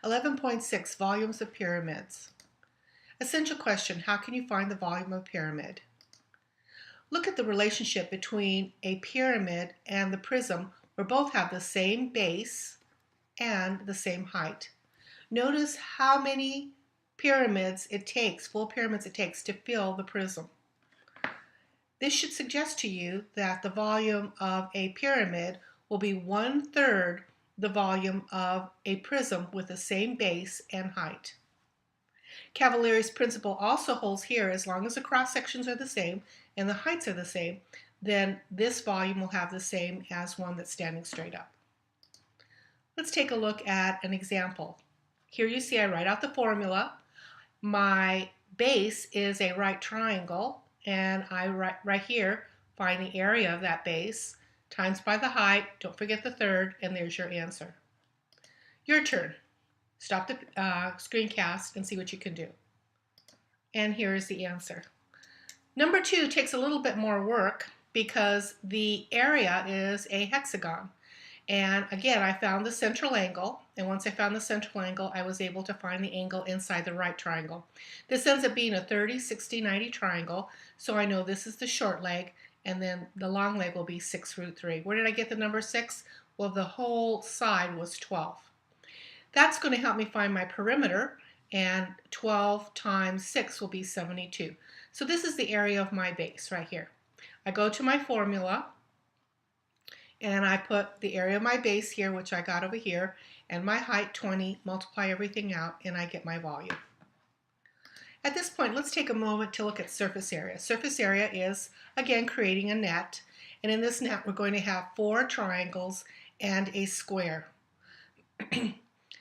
11.6 Volumes of Pyramids. Essential question, how can you find the volume of a pyramid? Look at the relationship between a pyramid and the prism, where both have the same base and the same height. Notice how many pyramids it takes, full pyramids it takes to fill the prism. This should suggest to you that the volume of a pyramid will be 1/3 the volume of a prism with the same base and height. Cavalier's principle also holds here. As long as the cross sections are the same and the heights are the same, then this volume will have the same as one that's standing straight up. Let's take a look at an example. Here you see I write out the formula. My base is a right triangle, and I write right here, find the area of that base, times by the height, don't forget the third, and there's your answer. Your turn. Stop the screencast and see what you can do. And here is the answer. Number 2 takes a little bit more work because the area is a hexagon. And again, I found the central angle, and once I found the central angle, I was able to find the angle inside the right triangle. This ends up being a 30, 60, 90 triangle, so I know this is the short leg, and then the long leg will be 6√3. Where did I get the number 6? Well, the whole side was 12. That's going to help me find my perimeter, and 12 times 6 will be 72. So this is the area of my base right here. I go to my formula, and I put the area of my base here, which I got over here, and my height 20, multiply everything out, and I get my volume. At this point, let's take a moment to look at surface area. Surface area is, again, creating a net, and in this net we're going to have 4 triangles and a square.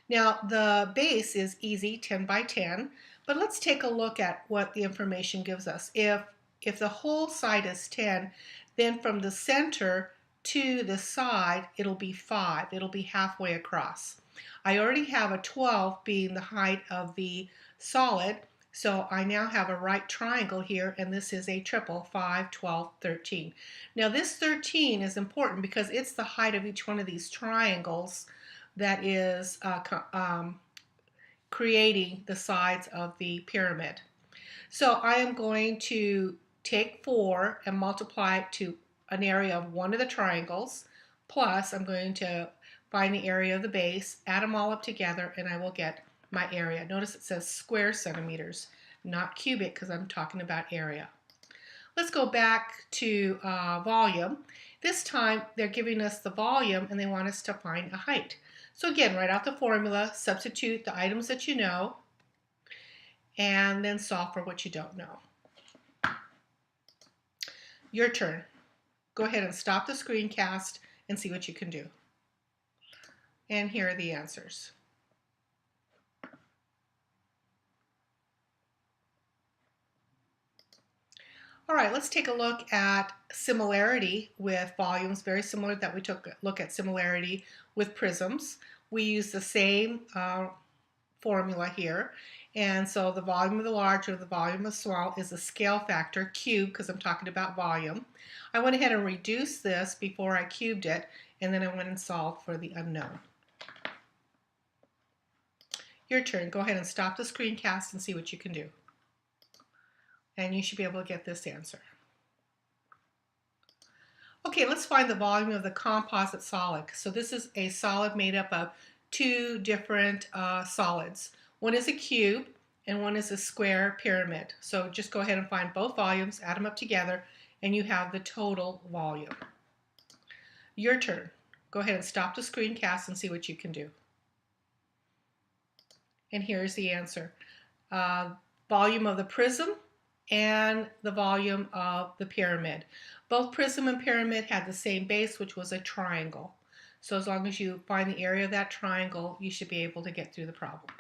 Now the base is easy, 10 by 10, but let's take a look at what the information gives us. If the whole side is 10, then from the center to the side it'll be 5. It'll be halfway across. I already have a 12 being the height of the solid, so I now have a right triangle here, and this is a triple, 5, 12, 13. Now this 13 is important because it's the height of each one of these triangles that is creating the sides of the pyramid. So I am going to take 4 and multiply it to an area of one of the triangles, plus I'm going to find the area of the base, add them all up together, and I will get my area. Notice it says square centimeters, not cubic, because I'm talking about area. Let's go back to volume. This time they're giving us the volume and they want us to find a height. So again, write out the formula, substitute the items that you know, and then solve for what you don't know. Your turn. Go ahead and stop the screencast and see what you can do. And here are the answers. All right, let's take a look at similarity with volumes, very similar that we took a look at similarity with prisms. We use the same formula here, and so the volume of the large or the volume of small is a scale factor, cube, because I'm talking about volume. I went ahead and reduced this before I cubed it, and then I went and solved for the unknown. Your turn. Go ahead and stop the screencast and see what you can do. And you should be able to get this answer. Okay, let's find the volume of the composite solid. So this is a solid made up of 2 different solids. One is a cube and one is a square pyramid. So just go ahead and find both volumes, add them up together, and you have the total volume. Your turn. Go ahead and stop the screencast and see what you can do. And here's the answer. Volume of the prism and the volume of the pyramid. Both prism and pyramid had the same base, which was a triangle. So as long as you find the area of that triangle, you should be able to get through the problem.